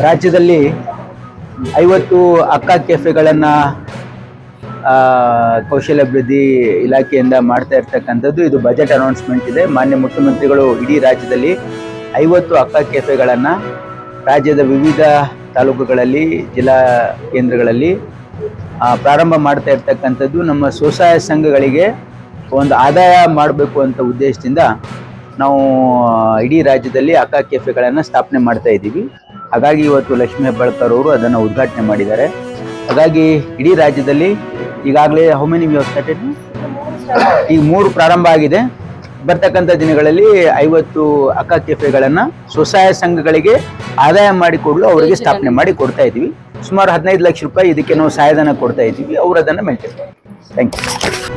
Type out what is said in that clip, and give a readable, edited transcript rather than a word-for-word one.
ರಾಜ್ಯದಲ್ಲಿ 50 ಅಕ್ಕ ಕೆಫೆಗಳನ್ನು ಕೌಶಲ್ಯಾಭಿವೃದ್ಧಿ ಇಲಾಖೆಯಿಂದ ಮಾಡ್ತಾ ಇರ್ತಕ್ಕಂಥದ್ದು. ಇದು ಬಜೆಟ್ ಅನೌನ್ಸ್ಮೆಂಟ್ ಇದೆ. ಮಾನ್ಯ ಮುಖ್ಯಮಂತ್ರಿಗಳು ಇಡೀ ರಾಜ್ಯದಲ್ಲಿ 50 ಅಕ್ಕ ಕೆಫೆಗಳನ್ನು ರಾಜ್ಯದ ವಿವಿಧ ತಾಲೂಕುಗಳಲ್ಲಿ, ಜಿಲ್ಲಾ ಕೇಂದ್ರಗಳಲ್ಲಿ ಪ್ರಾರಂಭ ಮಾಡ್ತಾ ಇರ್ತಕ್ಕಂಥದ್ದು. ನಮ್ಮ ಸ್ವಸಹಾಯ ಸಂಘಗಳಿಗೆ ಒಂದು ಆದಾಯ ಮಾಡಬೇಕು ಅಂತ ಉದ್ದೇಶದಿಂದ ನಾವು ಇಡೀ ರಾಜ್ಯದಲ್ಲಿ ಅಕ್ಕ ಕೆಫೆಗಳನ್ನು ಸ್ಥಾಪನೆ ಮಾಡ್ತಾ ಇದ್ದೀವಿ. ಹಾಗಾಗಿ ಇವತ್ತು ಲಕ್ಷ್ಮೀ ಹೆಬ್ಬಾಳ್ಕರ್ ಅವರು ಅದನ್ನು ಉದ್ಘಾಟನೆ ಮಾಡಿದ್ದಾರೆ. ಹಾಗಾಗಿ ಇಡೀ ರಾಜ್ಯದಲ್ಲಿ ಈಗಾಗಲೇ how many we have started? ಈಗ 3 ಪ್ರಾರಂಭ ಆಗಿದೆ. ಬರ್ತಕ್ಕಂಥ ದಿನಗಳಲ್ಲಿ 50 ಅಕ್ಕ ಕೆಫೆಗಳನ್ನು ಸ್ವಸಹಾಯ ಸಂಘಗಳಿಗೆ ಆದಾಯ ಮಾಡಿಕೊಡಲು ಅವರಿಗೆ ಸ್ಥಾಪನೆ ಮಾಡಿ ಕೊಡ್ತಾ ಇದ್ದೀವಿ. ಸುಮಾರು 15 ಲಕ್ಷ ರೂಪಾಯಿ ಇದಕ್ಕೆ ನಾವು ಸಹಾಯಧನ ಕೊಡ್ತಾ ಇದ್ದೀವಿ. ಅವರು ಅದನ್ನು ಮೇಂಟೈನ್ ಮಾಡ್ತಾರೆ. Thank you.